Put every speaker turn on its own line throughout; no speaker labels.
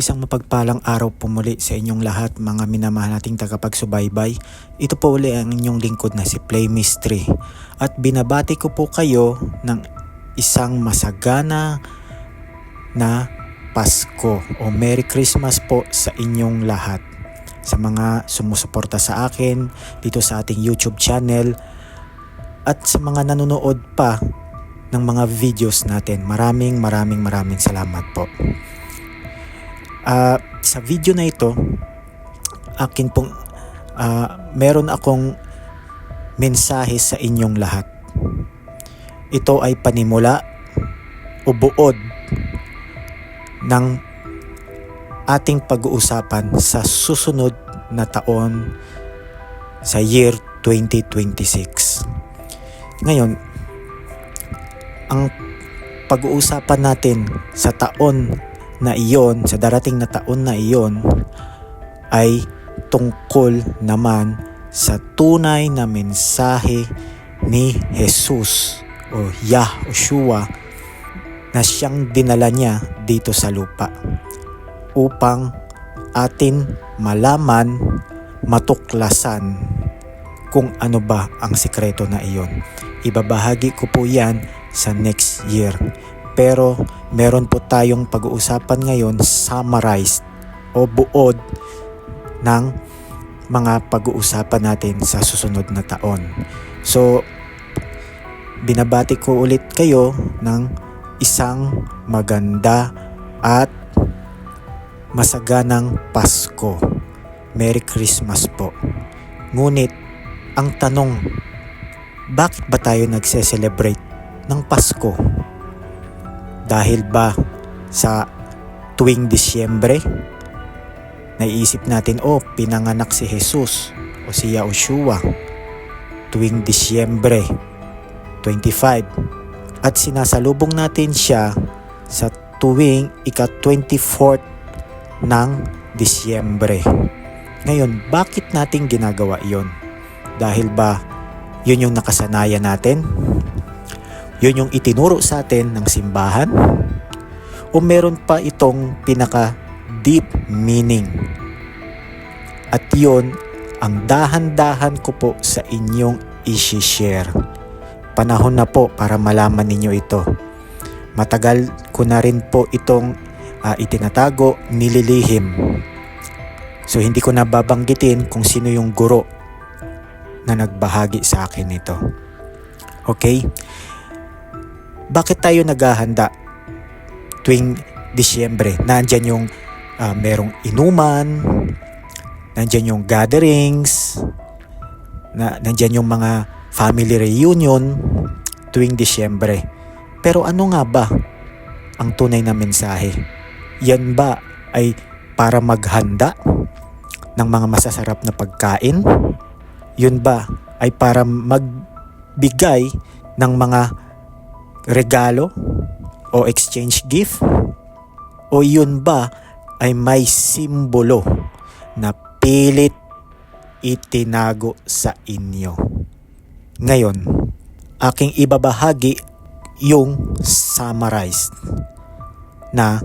Isang mapagpalang araw po muli sa inyong lahat mga minamahal nating tagapagsubaybay. Ito po uli ang inyong lingkod na si Play Mystery. At binabati ko po kayo ng isang masagana na Pasko o Merry Christmas po sa inyong lahat. Sa mga sumusuporta sa akin dito sa ating YouTube channel at sa mga nanonood pa ng mga videos natin. Maraming salamat po. Sa video na ito, meron akong mensahe sa inyong lahat. Ito ay panimula o buod ng ating pag-uusapan sa susunod na taon sa year 2026. Ngayon, ang pag-uusapan natin sa taon na iyon, sa darating na taon na iyon, ay tungkol naman sa tunay na mensahe ni Jesus o Yahushua na siyang dinala niya dito sa lupa upang atin malaman, matuklasan kung ano ba ang sikreto na iyon. Ibabahagi ko po yan sa next year. Pero meron po tayong pag-uusapan ngayon summarized o buod ng mga pag-uusapan natin sa susunod na taon. So, binabati ko ulit kayo ng isang maganda at masaganang Pasko. Merry Christmas po. Ngunit, ang tanong, bakit ba tayo nagse-celebrate ng Pasko? Dahil ba sa tuwing Disyembre, naiisip natin, pinanganak si Jesus o si Yahushua tuwing Disyembre 25 at sinasalubong natin siya sa tuwing ika-24th ng Disyembre. Ngayon, bakit natin ginagawa iyon? Dahil ba yun yung nakasanayan natin? Yun yung itinuro sa atin ng simbahan? O meron pa itong pinaka-deep meaning? At yun ang dahan-dahan ko po sa inyong isi-share. Panahon na po para malaman ninyo ito. Matagal ko na rin po itong itinatago, nililihim. So hindi ko na babanggitin kung sino yung guro na nagbahagi sa akin nito. Okay? Bakit tayo naghahanda tuwing Disyembre? Nandyan yung merong inuman, nandyan yung gatherings, nandyan yung mga family reunion tuwing Disyembre. Pero ano nga ba ang tunay na mensahe? Yan ba ay para maghanda ng mga masasarap na pagkain? Yun ba ay para magbigay ng mga regalo o exchange gift? O yun ba ay may simbolo na pilit itinago sa inyo? Ngayon, aking ibabahagi yung summarized na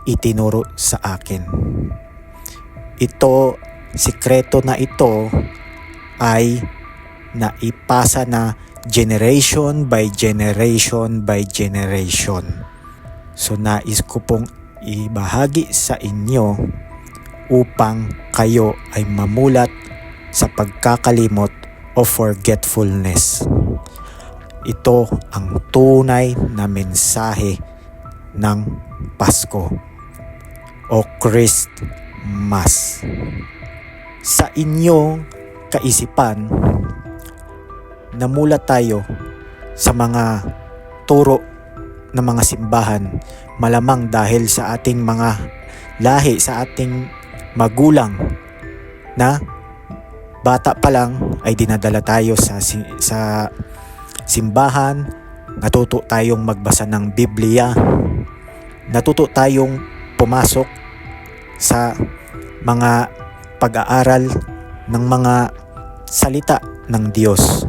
itinuro sa akin. Ito, sikreto na ito ay naipasa na generation by generation by generation. So nais ko pong ibahagi sa inyo upang kayo ay mamulat sa pagkakalimot o forgetfulness. Ito ang tunay na mensahe ng Pasko o Christmas. Sa inyong kaisipan, namulat tayo sa mga turo ng mga simbahan, malamang dahil sa ating mga lahi, sa ating magulang na bata pa lang ay dinadala tayo sa simbahan, natuto tayong magbasa ng Biblia, natuto tayong pumasok sa mga pag-aaral ng mga salita ng Diyos.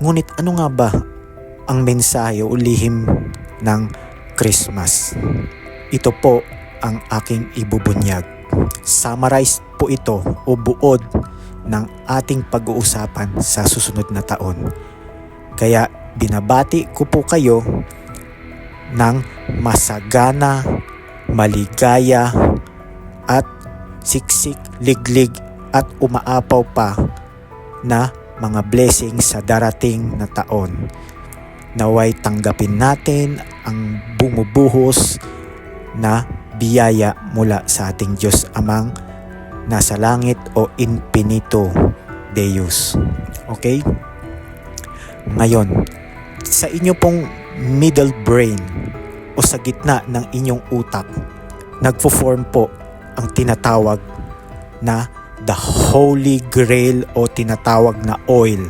Ngunit ano nga ba ang mensahe o lihim ng Christmas? Ito po ang aking ibubunyag. Summarize po ito o buod ng ating pag-uusapan sa susunod na taon. Kaya binabati ko po kayo ng masagana, maligaya at siksik, liglig at umaapaw pa na mga blessings sa darating na taon. Naway tanggapin natin ang bumubuhos na biyaya mula sa ating Diyos Amang nasa langit o Infinito Deus. Okay? Ngayon, sa inyo pong middle brain o sa gitna ng inyong utak, nagfo-form po ang tinatawag na the Holy Grail o tinatawag na oil.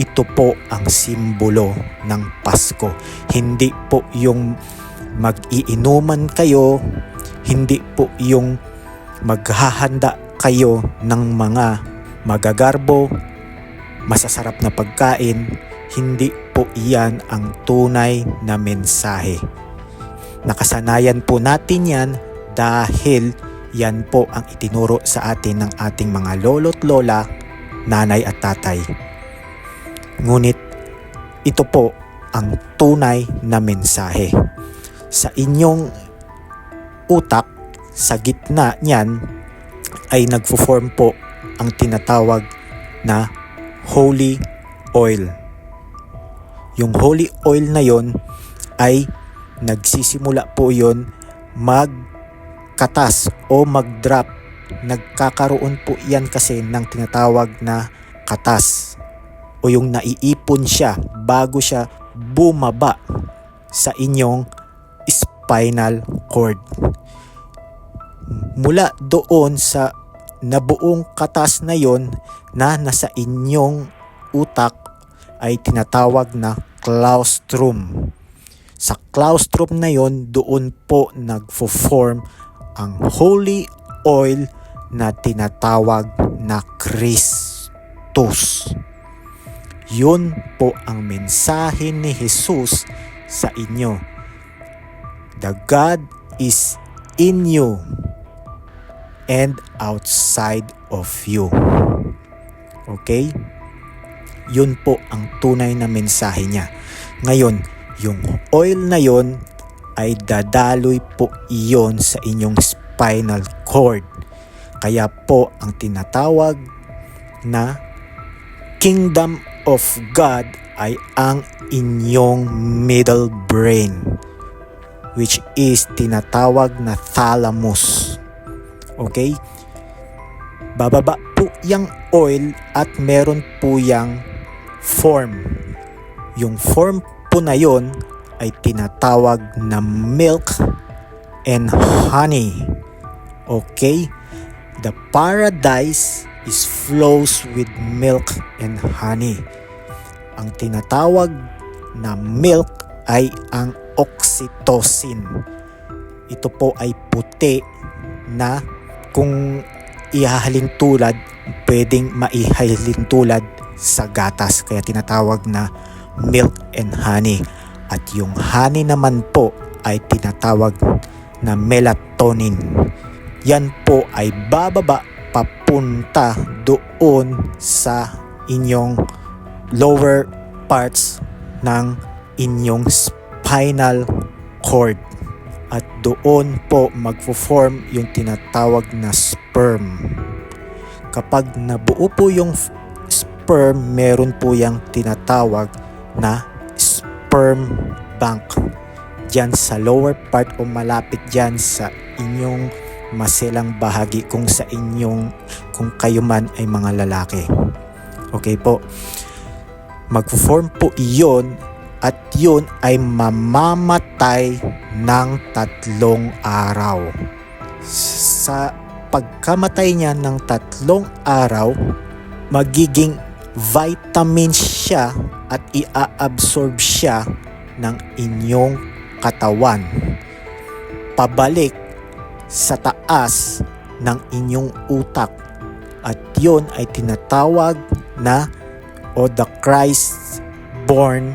Ito po ang simbolo ng Pasko. Hindi po yung mag-iinuman kayo, hindi po yung maghahanda kayo ng mga magagarbo, masasarap na pagkain. Hindi po iyan ang tunay na mensahe. Nakasanayan po natin yan dahil yan po ang itinuro sa atin ng ating mga lolo't lola, nanay at tatay. Ngunit ito po ang tunay na mensahe. Sa inyong utak, sa gitna niyan ay nagfo-form po ang tinatawag na holy oil. Yung holy oil na yon ay nagsisimula po yon magkatas o mag-drop. Nagkakaroon po yan kasi ng tinatawag na katas o yung naiipon siya bago siya bumaba sa inyong spinal cord. Mula doon sa nabuong katas na yon na nasa inyong utak ay tinatawag na claustrum. Sa claustrum na yon, doon po nagfo-form ang holy oil na tinatawag na Christus. Yun po ang mensahe ni Jesus sa inyo. The God is in you and outside of you. Okay? Yun po ang tunay na mensahe niya. Ngayon, yung oil na yon ay dadaloy po iyon sa inyong spinal cord. Kaya po ang tinatawag na Kingdom of God ay ang inyong middle brain, which is tinatawag na thalamus. Okay? Bababa po yung oil at meron po yung form. Yung form po na yon ay tinatawag na milk and honey. Okay? The paradise is flows with milk and honey. Ang tinatawag na milk ay ang oxytocin. Ito po ay puti na kung ihahalin tulad, pwedeng maihalin tulad sa gatas. Kaya tinatawag na milk and honey. At yung honey naman po ay tinatawag na melatonin. Yan po ay bababa papunta doon sa inyong lower parts ng inyong spinal cord. At doon po magfo-form yung tinatawag na sperm. Kapag nabuo po yung sperm, meron po yung tinatawag na sperm bank. Diyan sa lower part o malapit diyan sa inyong maselang bahagi kung kayo man ay mga lalaki. Okay po. Magfo-form po iyon at yun ay mamamatay ng 3 araw. Sa pagkamatay niya ng 3 araw, magiging vitamins siya at i-absorb siya ng inyong katawan pabalik sa taas ng inyong utak, at yun ay tinatawag na the Christ born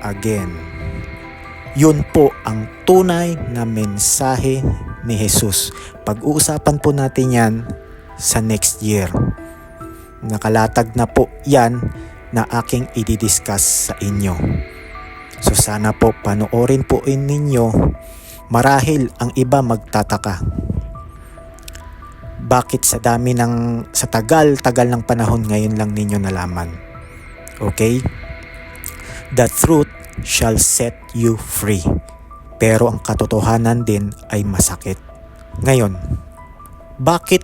again. Yun po ang tunay na mensahe ni Jesus. Pag-uusapan po natin yan sa next year. Nakalatag na po yan na aking i-discuss sa inyo. So sana po panoorin po ninyo. Marahil ang iba magtataka. Bakit sa tagal ng panahon ngayon lang ninyo nalaman? Okay? The truth shall set you free. Pero ang katotohanan din ay masakit. Ngayon, bakit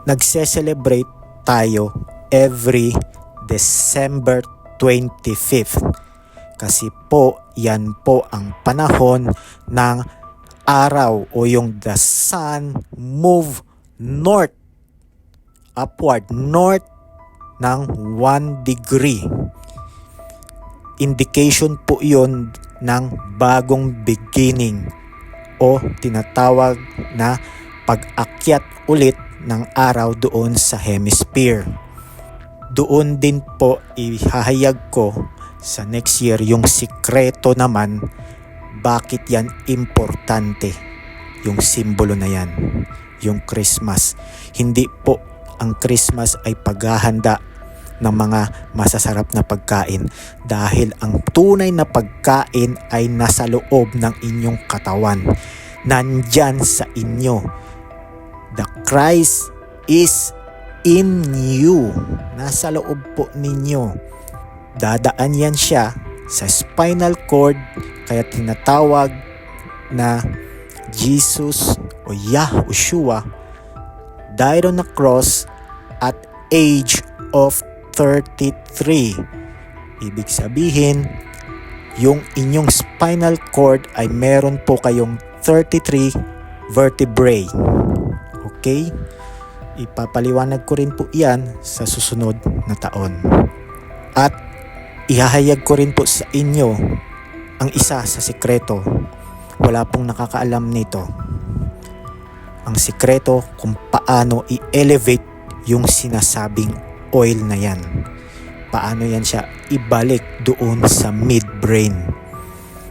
nagse-celebrate tayo every December 25th? Kasi po, yan po ang panahon ng araw o yung the sun move north, upward, north ng 1 degree. Indication po yun ng bagong beginning o tinatawag na pag-akyat ulit ng araw doon sa hemisphere. Doon din po ihahayag ko sa next year yung sikreto naman bakit yan importante, yung simbolo na yan, yung Christmas. Hindi po ang Christmas ay paghahanda ng mga masasarap na pagkain, dahil ang tunay na pagkain ay nasa loob ng inyong katawan. Nandyan sa inyo. The Christ is in you. Nasa loob po ninyo. Dadaan yan siya sa spinal cord, kaya tinatawag na Jesus o Yahushua died on the cross at age of 33. Ibig sabihin, yung inyong spinal cord ay meron po kayong 33 vertebrae. Okay? Ipapaliwanag ko rin po yan sa susunod na taon. At ihahayag ko rin po sa inyo ang isa sa sikreto. Wala pong nakakaalam nito. Ang sikreto kung paano i-elevate yung sinasabing oil na yan. Paano yan siya ibalik doon sa midbrain.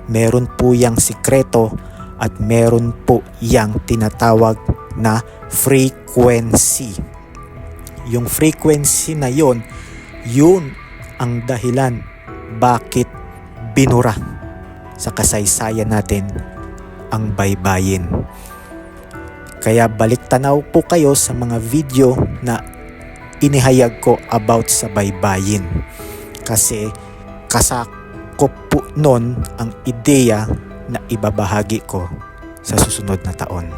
Meron po yang sikreto at meron po yang tinatawag na frequency. Yung frequency na yun ang dahilan bakit binura sa kasaysayan natin ang baybayin. Kaya balik tanaw po kayo sa mga video na inihayag ko about sa baybayin. Kasi kasakop po nun ang ideya na ibabahagi ko sa susunod na taon.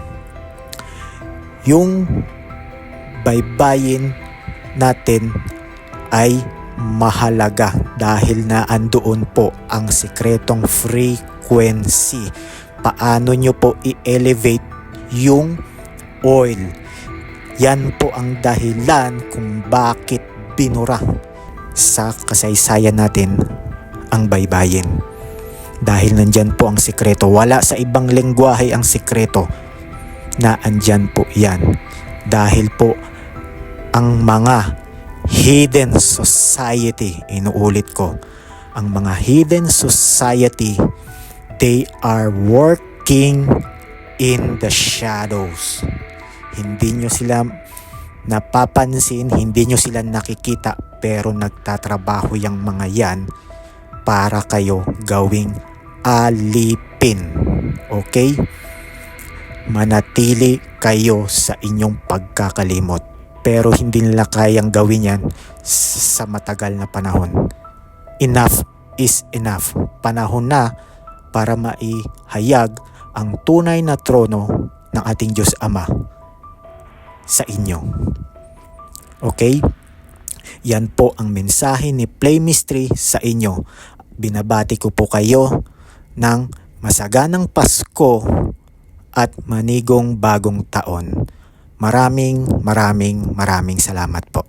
Yung baybayin natin ay mahalaga dahil na andoon po ang sikretong frequency. Paano nyo po i-elevate yung oil? Yan po ang dahilan kung bakit binura sa kasaysayan natin ang baybayin. Dahil nandyan po ang sikreto. Wala sa ibang lengguwahe ang sikreto na andyan po yan. Dahil po ang mga hidden society, inuulit ko, ang mga hidden society, they are working in the shadows. Hindi nyo sila napapansin, hindi nyo sila nakikita, pero nagtatrabaho yung mga yan para kayo gawing alipin. Okay? Manatili kayo sa inyong pagkakalimot. Pero hindi nila kayang gawin yan sa matagal na panahon. Enough is enough. Panahon na para maihayag ang tunay na trono ng ating Diyos Ama sa inyo. Okay? Yan po ang mensahe ni Play Mystery sa inyo. Binabati ko po kayo ng masaganang Pasko at manigong bagong taon. Maraming salamat po.